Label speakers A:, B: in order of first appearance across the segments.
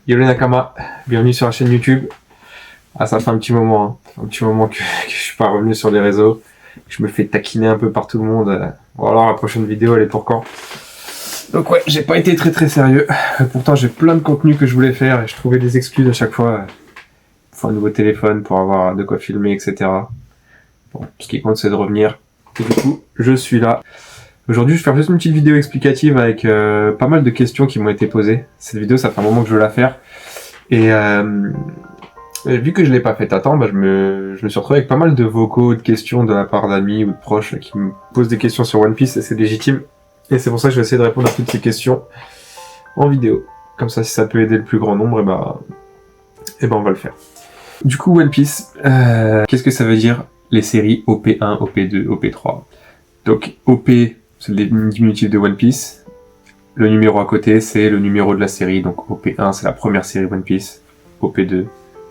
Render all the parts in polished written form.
A: Yo les Nakama, bienvenue sur la chaîne YouTube. Ah, ça fait un petit moment, hein. Un petit moment que je suis pas revenu sur les réseaux. Je me fais taquiner un peu par tout le monde. Bon alors la prochaine vidéo elle est pour quand? Donc ouais, j'ai pas été très sérieux. Pourtant j'ai plein de contenu que je voulais faire et je trouvais des excuses à chaque fois. Pour un nouveau téléphone, pour avoir de quoi filmer, etc. Bon, ce qui compte c'est de revenir. Et du coup, je suis là. Aujourd'hui, je vais faire juste une petite vidéo explicative avec pas mal de questions qui m'ont été posées. Cette vidéo, ça fait un moment que je veux la faire. Et vu que je l'ai pas faite à temps, je me suis retrouvé avec pas mal de vocaux, de questions de la part d'amis ou de proches qui me posent des questions sur One Piece et c'est légitime. Et c'est pour ça que je vais essayer de répondre à toutes ces questions en vidéo. Comme ça, si ça peut aider le plus grand nombre, et on va le faire. Du coup, One Piece, qu'est-ce que ça veut dire les séries OP1, OP2, OP3? Donc, OP, c'est le diminutif de One Piece. Le numéro à côté, c'est le numéro de la série. Donc, OP1, c'est la première série One Piece. OP2,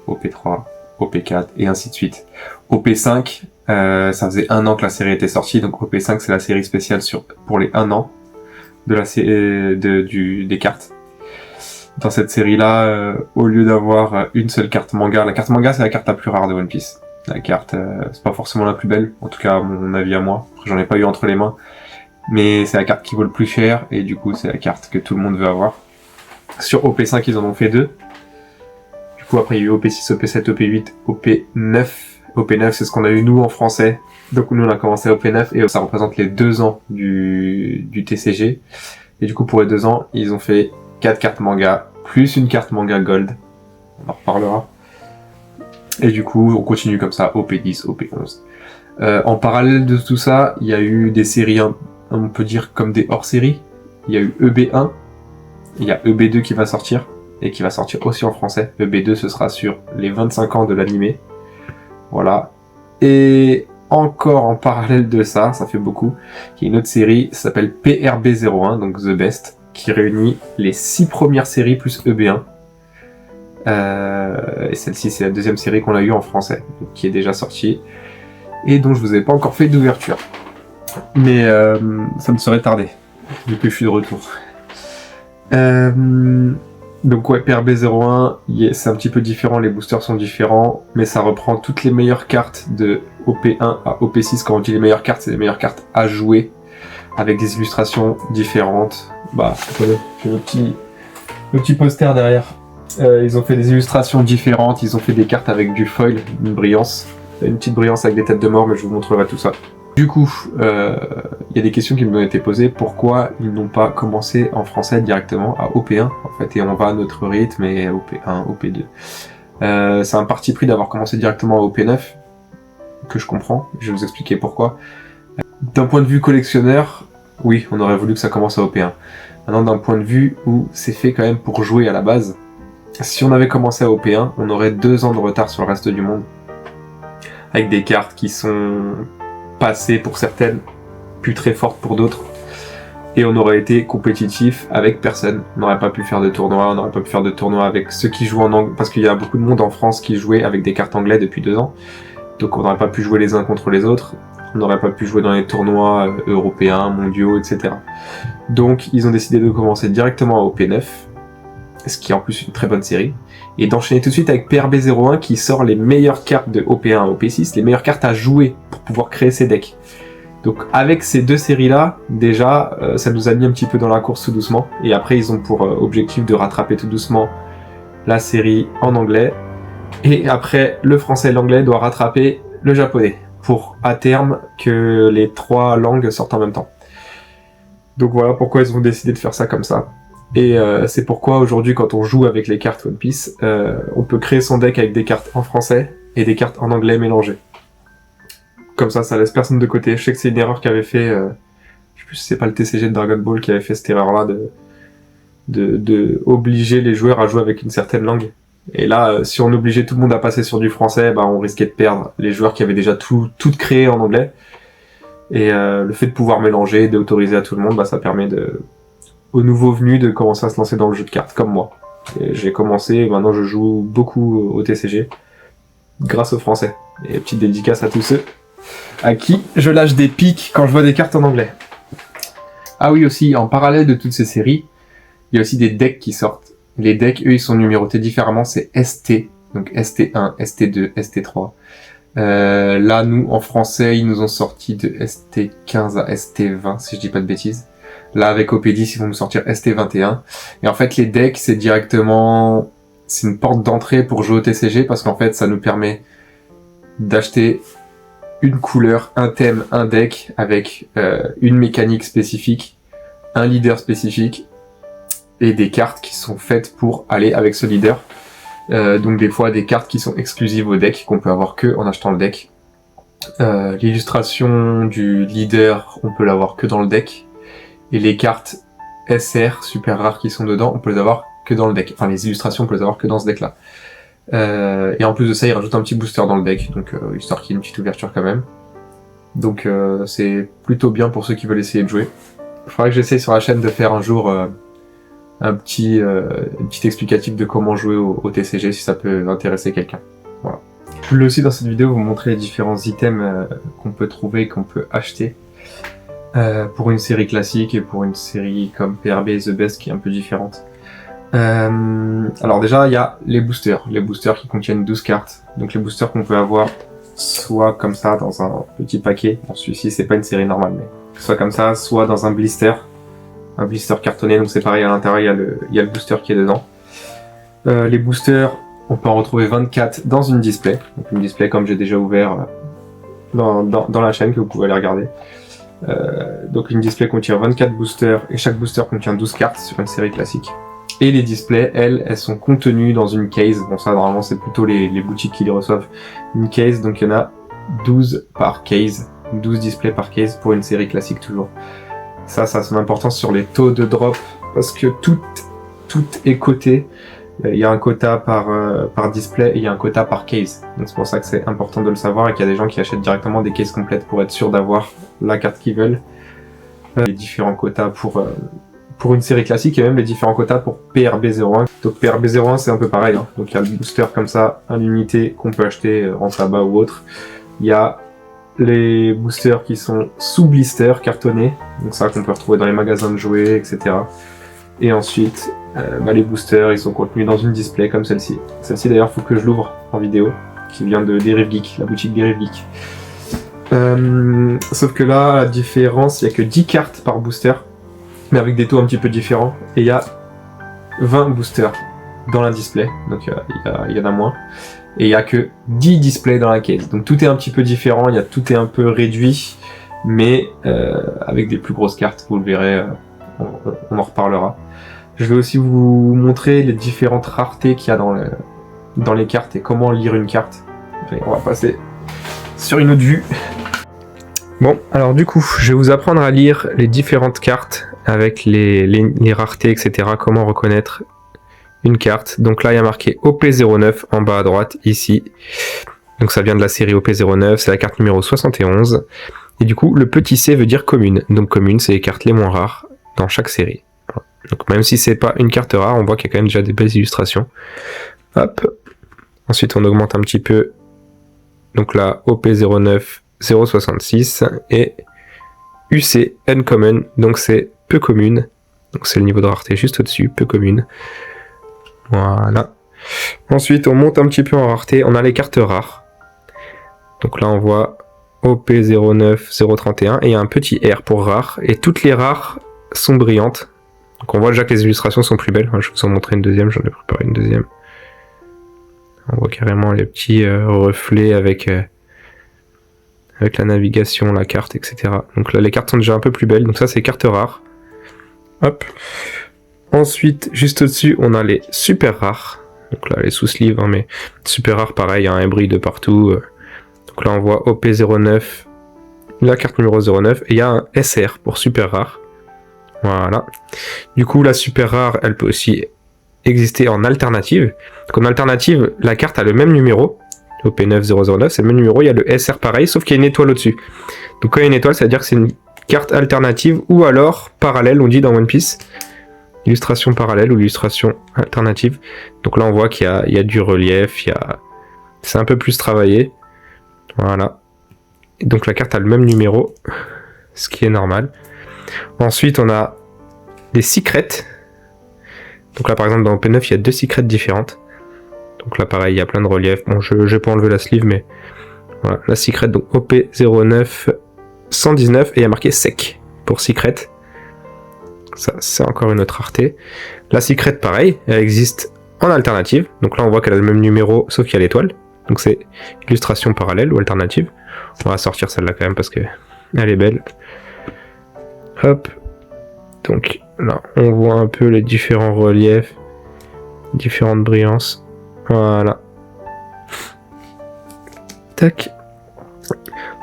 A: OP3, OP4, et ainsi de suite. OP5, ça faisait 1 an que la série était sortie. Donc, OP5, c'est la série spéciale pour les 1 an de la des cartes. Dans cette série-là, au lieu d'avoir une seule carte manga, la carte manga, c'est la carte la plus rare de One Piece. La carte, c'est pas forcément la plus belle, en tout cas à mon avis à moi. Après, j'en ai pas eu entre les mains. Mais c'est la carte qui vaut le plus cher, et du coup c'est la carte que tout le monde veut avoir. Sur OP5 ils en ont fait 2. Du coup après il y a eu OP6, OP7, OP8, OP9. OP9 c'est ce qu'on a eu nous en français. Donc nous on a commencé à OP9 et ça représente les 2 ans du TCG. Et du coup pour les 2 ans ils ont fait 4 cartes manga, plus une carte manga gold. On en reparlera. Et du coup on continue comme ça, OP10, OP11. En parallèle de tout ça, il y a eu des séries, on peut dire comme des hors-séries. Il y a eu EB1, il y a EB2 qui va sortir, et qui va sortir aussi en français. EB2 ce sera sur les 25 ans de l'animé. Voilà. Et encore en parallèle de ça, ça fait beaucoup, il y a une autre série, ça s'appelle PRB01, donc The Best, qui réunit les 6 premières séries plus EB1. Et celle-ci c'est la 2e série qu'on a eue en français, donc, qui est déjà sortie, et dont je vous ai pas encore fait d'ouverture. Mais ça me serait tardé, vu que je suis de retour. Donc ouais, PRB01, c'est un petit peu différent, les boosters sont différents, mais ça reprend toutes les meilleures cartes de OP1 à OP6. Quand on dit les meilleures cartes, c'est les meilleures cartes à jouer, avec des illustrations différentes. J'ai le petit poster derrière. Ils ont fait des illustrations différentes, ils ont fait des cartes avec du foil, une brillance. Une petite brillance avec des têtes de mort, mais je vous montrerai tout ça. Du coup, il y a des questions qui me ont été posées. Pourquoi ils n'ont pas commencé en français directement à OP1 en fait, et on va à notre rythme et OP1, OP2. C'est un parti pris d'avoir commencé directement à OP9, que je comprends, je vais vous expliquer pourquoi. D'un point de vue collectionneur, oui, on aurait voulu que ça commence à OP1. Maintenant, d'un point de vue où c'est fait quand même pour jouer à la base, si on avait commencé à OP1, on aurait 2 ans de retard sur le reste du monde. Avec des cartes qui sont passées pour certaines, plus très fortes pour d'autres. Et on aurait été compétitif avec personne. On n'aurait pas pu faire de tournoi, on n'aurait pas pu faire de tournoi avec ceux qui jouent en anglais. Parce qu'il y a beaucoup de monde en France qui jouait avec des cartes anglais depuis 2 ans. Donc on n'aurait pas pu jouer les uns contre les autres. On n'aurait pas pu jouer dans les tournois européens, mondiaux, etc. Donc ils ont décidé de commencer directement à OP9. Ce qui est en plus une très bonne série, et d'enchaîner tout de suite avec PRB01 qui sort les meilleures cartes de OP1 à OP6, les meilleures cartes à jouer pour pouvoir créer ses decks. Donc avec ces 2 séries-là, déjà, ça nous a mis un petit peu dans la course tout doucement, et après ils ont pour objectif de rattraper tout doucement la série en anglais, et après le français et l'anglais doivent rattraper le japonais, pour à terme que les 3 langues sortent en même temps. Donc voilà pourquoi ils ont décidé de faire ça comme ça. Et c'est pourquoi aujourd'hui quand on joue avec les cartes One Piece, on peut créer son deck avec des cartes en français et des cartes en anglais mélangées. Comme ça laisse personne de côté. Je sais que c'est une erreur qu'avait fait, je sais plus si c'est pas le TCG de Dragon Ball qui avait fait cette erreur-là de obliger les joueurs à jouer avec une certaine langue. Et là, si on obligeait tout le monde à passer sur du français, on risquait de perdre les joueurs qui avaient déjà tout créé en anglais. Et le fait de pouvoir mélanger, d'autoriser à tout le monde, ça permet aux nouveaux venus de commencer à se lancer dans le jeu de cartes, comme moi. J'ai commencé, et maintenant je joue beaucoup au TCG, grâce au français. Et petite dédicace à tous ceux à qui je lâche des pics quand je vois des cartes en anglais. Ah oui aussi, en parallèle de toutes ces séries, il y a aussi des decks qui sortent. Les decks, eux, ils sont numérotés différemment, c'est ST, donc ST1, ST2, ST3. Là, nous, en français, ils nous ont sorti de ST15 à ST20, si je dis pas de bêtises. Là, avec OP10, ils vont nous sortir ST21. Et en fait, les decks, c'est une porte d'entrée pour jouer au TCG, parce qu'en fait, ça nous permet d'acheter une couleur, un thème, un deck, avec une mécanique spécifique, un leader spécifique, et des cartes qui sont faites pour aller avec ce leader. Donc des fois des cartes qui sont exclusives au deck, qu'on peut avoir que en achetant le deck. L'illustration du leader, on peut l'avoir que dans le deck. Et les cartes SR, super rares qui sont dedans, on peut les avoir que dans le deck. Enfin les illustrations, on peut les avoir que dans ce deck-là. Et en plus de ça, il rajoute un petit booster dans le deck, donc histoire qu'il y ait une petite ouverture quand même. Donc c'est plutôt bien pour ceux qui veulent essayer de jouer. Il faudrait que j'essaye sur la chaîne de faire un jour un petit explicatif de comment jouer au TCG si ça peut intéresser quelqu'un. Voilà. Je voulais aussi dans cette vidéo vous montrer les différents items qu'on peut trouver, qu'on peut acheter pour une série classique et pour une série comme PRB et The Best qui est un peu différente. Alors déjà il y a les boosters qui contiennent 12 cartes. Donc les boosters qu'on peut avoir soit comme ça dans un petit paquet, bon celui-ci c'est pas une série normale mais soit comme ça, soit dans un blister cartonné, donc c'est pareil, à l'intérieur il y a le booster qui est dedans. Les boosters, on peut en retrouver 24 dans une display, donc une display comme j'ai déjà ouvert dans la chaîne que vous pouvez aller regarder. Donc une display contient 24 boosters et chaque booster contient 12 cartes sur une série classique. Et les displays, elles sont contenues dans une case, bon ça normalement c'est plutôt les boutiques qui les reçoivent, une case, donc il y en a 12 par case, 12 displays par case pour une série classique toujours. Ça a son importance sur les taux de drop, parce que tout est coté. Il y a un quota par display et il y a un quota par case. Donc c'est pour ça que c'est important de le savoir et qu'il y a des gens qui achètent directement des cases complètes pour être sûr d'avoir la carte qu'ils veulent. Les différents quotas pour une série classique et même les différents quotas pour PRB01. Donc PRB01 c'est un peu pareil, hein. Donc il y a le booster comme ça, à l'unité qu'on peut acheter en tabac ou autre. Il y a les boosters qui sont sous blister cartonnés, donc ça qu'on peut retrouver dans les magasins de jouets, etc. Et ensuite, les boosters, ils sont contenus dans une display comme celle-ci. Celle-ci d'ailleurs, faut que je l'ouvre en vidéo, qui vient de Derive Geek, la boutique Derive Geek. Sauf que là, la différence, il n'y a que 10 cartes par booster, mais avec des taux un petit peu différents, et il y a 20 boosters dans la display, donc il y en a moins. Et il n'y a que 10 displays dans la case. Donc tout est un petit peu différent, tout est un peu réduit, mais avec des plus grosses cartes, vous le verrez, on en reparlera. Je vais aussi vous montrer les différentes raretés qu'il y a dans les cartes et comment lire une carte. Allez, on va passer sur une autre vue. Bon, alors du coup, je vais vous apprendre à lire les différentes cartes avec les raretés, etc. Comment reconnaître une carte. Donc là il y a marqué OP09 en bas à droite ici, donc ça vient de la série OP09, c'est la carte numéro 71 et du coup le petit C veut dire commune, donc commune c'est les cartes les moins rares dans chaque série. Voilà. Donc même si c'est pas une carte rare, on voit qu'il y a quand même déjà des belles illustrations. Hop, ensuite on augmente un petit peu, donc là OP09 066 et UC Uncommon, donc c'est peu commune, donc c'est le niveau de rareté juste au-dessus, peu commune. Voilà. Ensuite, on monte un petit peu en rareté. On a les cartes rares. Donc là, on voit OP09, 031 et il y a un petit R pour rare. Et toutes les rares sont brillantes. Donc on voit déjà que les illustrations sont plus belles. Je vais vous en montrer une deuxième. J'en ai préparé une deuxième. On voit carrément les petits reflets avec la navigation, la carte, etc. Donc là, les cartes sont déjà un peu plus belles. Donc ça, c'est les cartes rares. Hop. Ensuite, juste au-dessus, on a les super rares. Donc là, les sous-sleeves, hein, mais super rares, pareil, un hybride de partout. Donc là, on voit OP09, la carte numéro 09, et il y a un SR pour super rare. Voilà. Du coup, la super rare, elle peut aussi exister en alternative. Donc en alternative, la carte a le même numéro. OP9009, c'est le même numéro, il y a le SR pareil, sauf qu'il y a une étoile au-dessus. Donc quand il y a une étoile, ça veut dire que c'est une carte alternative, ou alors parallèle, on dit dans One Piece. Illustration parallèle ou illustration alternative. Donc là on voit qu'il y a du relief, c'est un peu plus travaillé. Voilà. Et donc la carte a le même numéro, ce qui est normal. Ensuite on a des secrets. Donc là par exemple dans OP9 il y a 2 secrets différentes. Donc là pareil il y a plein de reliefs. Bon je vais pas enlever la sleeve mais voilà la secret donc OP09 119 et il y a marqué sec pour secret. Ça c'est encore une autre rareté. La secret pareil elle existe en alternative. Donc là on voit qu'elle a le même numéro sauf qu'il y a l'étoile. Donc c'est illustration parallèle ou alternative. On va sortir celle-là quand même parce que elle est belle. Hop. Donc là, on voit un peu les différents reliefs, différentes brillances. Voilà. Tac.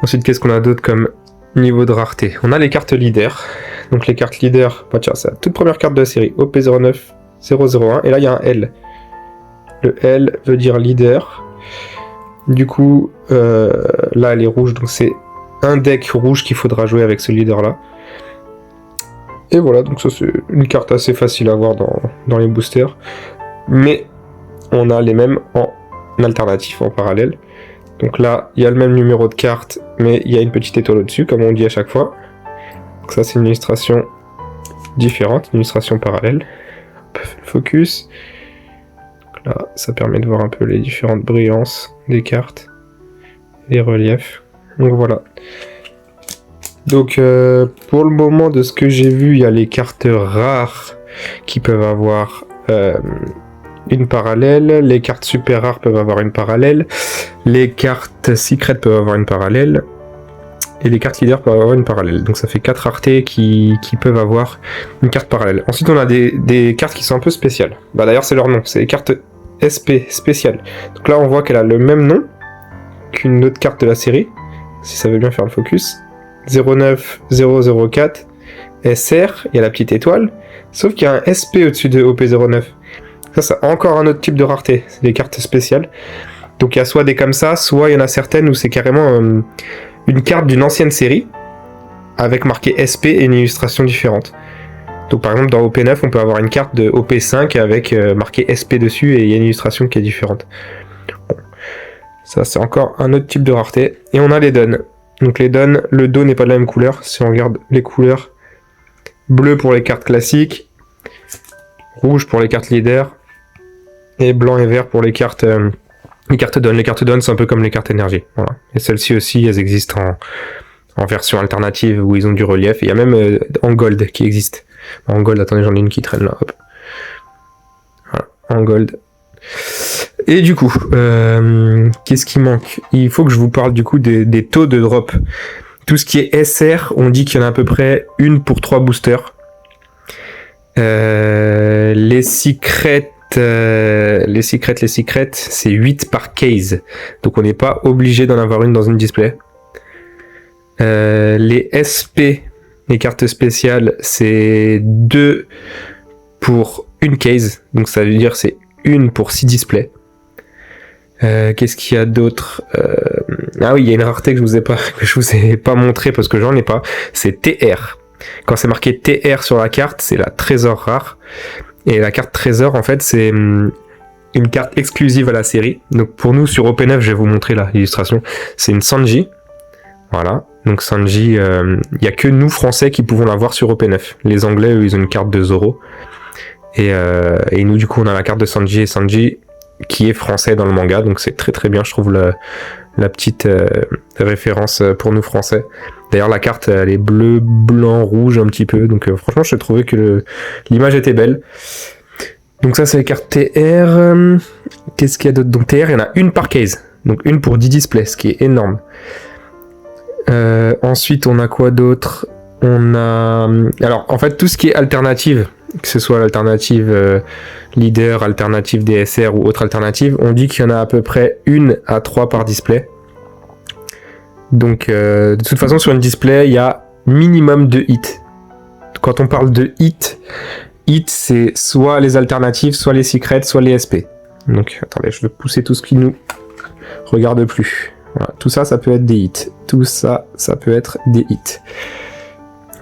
A: Ensuite, qu'est-ce qu'on a d'autre comme niveau de rareté? On a les cartes leader. Donc les cartes leader, bah tiens, c'est la toute première carte de la série, OP09001. Et là, il y a un L. Le L veut dire leader. Du coup, là, elle est rouge, donc c'est un deck rouge qu'il faudra jouer avec ce leader-là. Et voilà, donc ça c'est une carte assez facile à voir dans les boosters. Mais on a les mêmes en alternatif, en parallèle. Donc là, il y a le même numéro de carte, mais il y a une petite étoile au-dessus, comme on dit à chaque fois. Donc ça c'est une illustration différente, une illustration parallèle. Hop, focus. Donc là, ça permet de voir un peu les différentes brillances des cartes, les reliefs. Donc voilà. Donc pour le moment de ce que j'ai vu, il y a les cartes rares qui peuvent avoir une parallèle, les cartes super rares peuvent avoir une parallèle, les cartes secrètes peuvent avoir une parallèle, et les cartes leader peuvent avoir une parallèle. Donc ça fait 4 raretés qui peuvent avoir une carte parallèle. Ensuite on a des cartes qui sont un peu spéciales. Bah d'ailleurs c'est leur nom, c'est les cartes SP spéciales. Donc là on voit qu'elle a le même nom qu'une autre carte de la série, si ça veut bien faire le focus. 09004 SR, il y a la petite étoile, sauf qu'il y a un SP au-dessus de OP09. Ça c'est encore un autre type de rareté, c'est des cartes spéciales. Donc il y a soit des comme ça, soit il y en a certaines où c'est carrément une carte d'une ancienne série avec marqué SP et une illustration différente. Donc par exemple dans OP9 on peut avoir une carte de OP5 avec marqué SP dessus et il y a une illustration qui est différente. Bon. Ça c'est encore un autre type de rareté. Et on a les dons. Donc les dons, le dos n'est pas de la même couleur. Si on regarde les couleurs, bleu pour les cartes classiques, rouge pour les cartes leader, et blanc et vert pour les cartes dons. Les cartes dons, c'est un peu comme les cartes énergie. Voilà. Et celles-ci aussi, elles existent en version alternative où ils ont du relief. Et il y a même en gold qui existe. En gold, attendez, j'en ai une qui traîne là. Hop. Voilà, en gold. Et du coup, qu'est-ce qui manque? Il faut que je vous parle du coup des taux de drop. Tout ce qui est SR, on dit qu'il y en a à peu près une pour 3 boosters. Les secrets, c'est 8 par case. Donc on n'est pas obligé d'en avoir une dans une display. Les SP, les cartes spéciales, c'est 2 pour une case. Donc ça veut dire c'est une pour 6 displays. Qu'est-ce qu'il y a d'autre? Ah oui, il y a une rareté que je vous ai pas montré parce que j'en ai pas. C'est TR. Quand c'est marqué TR sur la carte, c'est la trésor rare. Et la carte trésor, en fait, c'est une carte exclusive à la série. Donc pour nous, sur OP9, je vais vous montrer l'illustration. C'est une Sanji. Voilà. Donc Sanji, il n'y a que nous, Français, qui pouvons la voir sur OP9. Les Anglais, eux, ils ont une carte de Zoro. Et nous, du coup, on a la carte de Sanji. Et Sanji, qui est français dans le manga. Donc c'est très très bien, je trouve, la petite référence pour nous, Français. D'ailleurs, la carte, elle est bleu, blanc, rouge un petit peu. Donc franchement, j'ai trouvé que l'image était belle. Donc ça, c'est les cartes TR. Qu'est-ce qu'il y a d'autre? Donc TR, il y en a une par case. Donc une pour 10 displays, ce qui est énorme. Ensuite, on a quoi d'autre? On a... Alors, en fait, tout ce qui est alternative, que ce soit l'alternative leader, alternative DSR ou autre alternative, on dit qu'il y en a à peu près 1 à 3 par display. Donc, de toute façon, sur une display, il y a minimum 2 hits. Quand on parle de hits, c'est soit les alternatives, soit les secrets, soit les SP. Donc, attendez, je vais pousser tout ce qui nous regarde plus. Voilà, tout ça, ça peut être des hits. Tout ça, ça peut être des hits.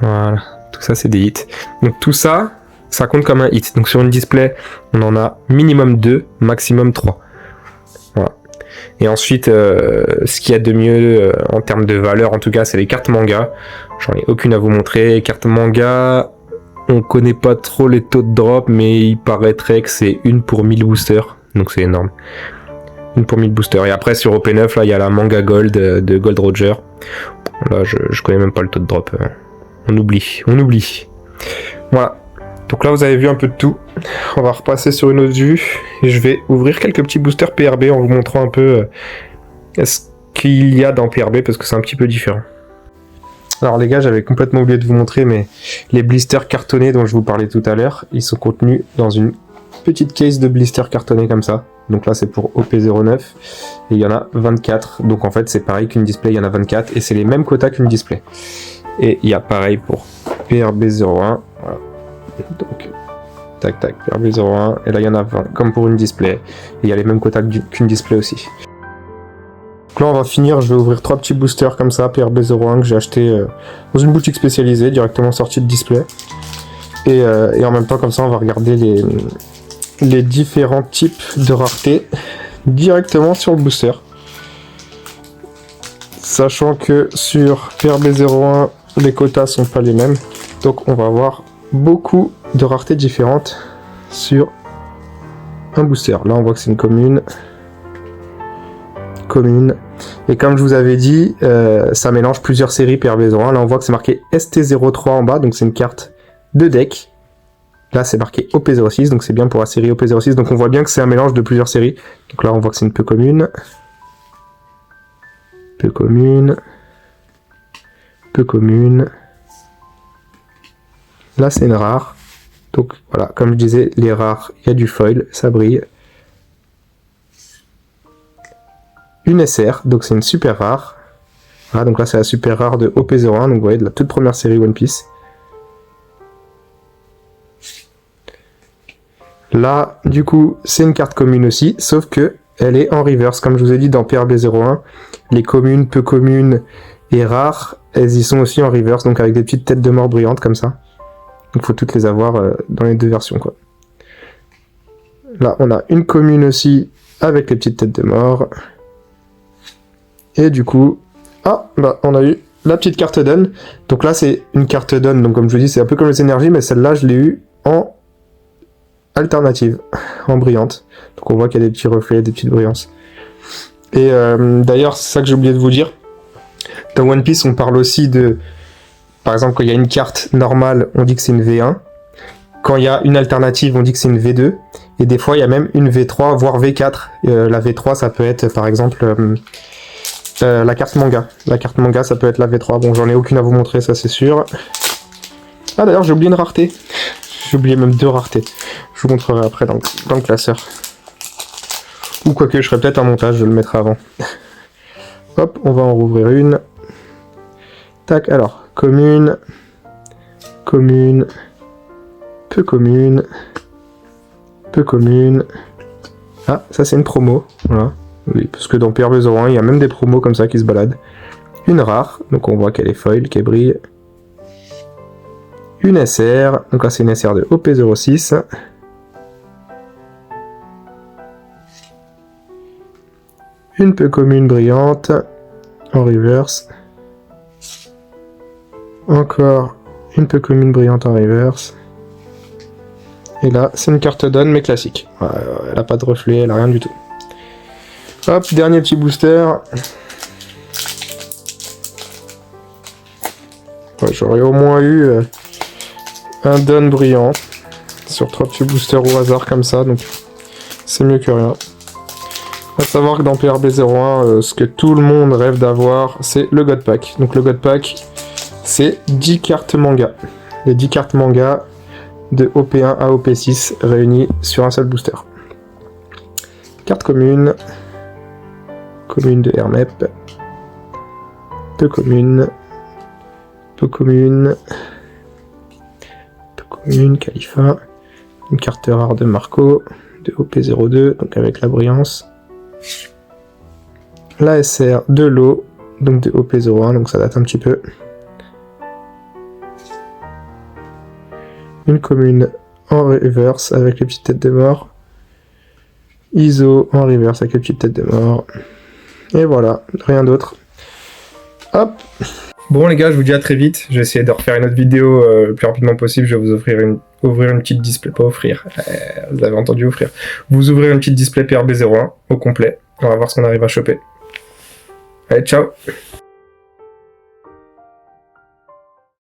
A: Voilà, tout ça, c'est des hits. Donc, tout ça, ça compte comme un hit. Donc, sur une display, on en a minimum 2, maximum 3. Voilà. Et ensuite, ce qu'il y a de mieux en termes de valeur, en tout cas, c'est les cartes manga. J'en ai aucune à vous montrer. Les cartes manga, On connaît pas trop les taux de drop, mais il paraîtrait que c'est 1 pour 1000 boosters, donc c'est énorme. 1 pour 1000 boosters. Et après sur OP9, là il y a la Manga Gold de Gold Roger. Là je connais même pas le taux de drop. On oublie. Voilà. Donc là vous avez vu un peu de tout. On va repasser sur une autre vue. Et je vais ouvrir quelques petits boosters PRB en vous montrant un peu ce qu'il y a dans PRB parce que c'est un petit peu différent. Alors les gars, j'avais complètement oublié de vous montrer, mais les blisters cartonnés dont je vous parlais tout à l'heure, ils sont contenus dans une petite case de blisters cartonnés comme ça. Donc là c'est pour OP09 et il y en a 24. Donc en fait c'est pareil qu'une display, il y en a 24 et c'est les mêmes quotas qu'une display. Et il y a pareil pour PRB01. Voilà. Donc tac tac, PRB01 et là il y en a 20 comme pour une display. Et il y a les mêmes quotas qu'une display aussi. Donc là on va finir, je vais ouvrir 3 petits boosters comme ça, PRB01 que j'ai acheté dans une boutique spécialisée, directement sorti de display. Et en même temps comme ça on va regarder les différents types de rareté directement sur le booster. Sachant que sur PRB01 les quotas sont pas les mêmes, donc on va avoir beaucoup de raretés différentes sur un booster. Là on voit que c'est une commune. Et comme je vous avais dit, ça mélange plusieurs séries PRB01. Là on voit que c'est marqué ST03 en bas, donc c'est une carte de deck. Là c'est marqué OP06, donc c'est bien pour la série OP06. Donc on voit bien que c'est un mélange de plusieurs séries. Donc là on voit que c'est une peu commune. Là c'est une rare. Donc voilà, comme je disais, les rares, il y a du foil, ça brille. Une SR, donc c'est une super rare. Voilà, donc là c'est la super rare de OP01, donc vous voyez de la toute première série One Piece. Là, du coup, c'est une carte commune aussi, sauf que elle est en reverse. Comme je vous ai dit dans PRB01, les communes, peu communes et rares, elles y sont aussi en reverse, donc avec des petites têtes de mort brillantes comme ça. Donc il faut toutes les avoir dans les deux versions, quoi. Là, on a une commune aussi avec les petites têtes de mort. Et du coup, on a eu la petite carte Dun. Donc là, c'est une carte Dun. Donc comme je vous dis, c'est un peu comme les énergies, mais celle-là, je l'ai eu en alternative, en brillante. Donc on voit qu'il y a des petits reflets, des petites brillances. Et d'ailleurs, c'est ça que j'ai oublié de vous dire. Dans One Piece, on parle aussi de... Par exemple, quand il y a une carte normale, on dit que c'est une V1. Quand il y a une alternative, on dit que c'est une V2. Et des fois, il y a même une V3, voire V4. La V3, ça peut être, par exemple... la carte manga. La carte manga, ça peut être la V3. Bon, j'en ai aucune à vous montrer, ça c'est sûr. Ah d'ailleurs, j'ai oublié une rareté. J'ai oublié même 2 raretés. Je vous montrerai après dans le classeur. Ou quoique, je ferai peut-être un montage, je le mettrai avant. Hop, on va en rouvrir une. Tac, alors, commune, peu commune. Ah, ça c'est une promo, voilà. Oui, parce que dans PRB01, il y a même des promos comme ça qui se baladent. Une rare, donc on voit qu'elle est foil, qu'elle brille. Une SR, donc là c'est une SR de OP06. Une peu commune brillante, en reverse. Encore une peu commune brillante en reverse. Et là, c'est une carte Dun, mais classique. Elle n'a pas de reflet, elle n'a rien du tout. Hop, dernier petit booster. Ouais, j'aurais au moins eu un Dun brillant sur 3 petits boosters au hasard comme ça, donc c'est mieux que rien. À savoir que dans PRB01, ce que tout le monde rêve d'avoir, c'est le God Pack. Donc le God Pack, c'est 10 cartes manga. Les 10 cartes manga de OP1 à OP6 réunies sur un seul booster. Carte commune. Commune de Hermep. Peu commune. Khalifa. Une carte rare de Marco. De OP02, donc avec la brillance. La SR de l'eau, donc de OP01, donc ça date un petit peu. Une commune en reverse avec les petites têtes de mort. ISO en reverse avec les petites têtes de mort. Et voilà, rien d'autre. Hop.
B: Bon les gars, je vous dis à très vite. Je vais essayer de refaire une autre vidéo le plus rapidement possible. Je vais vous ouvrir une petite display, pas offrir. Vous avez entendu offrir. Vous ouvrir une petite display PRB01 au complet. On va voir ce qu'on arrive à choper. Allez, ciao.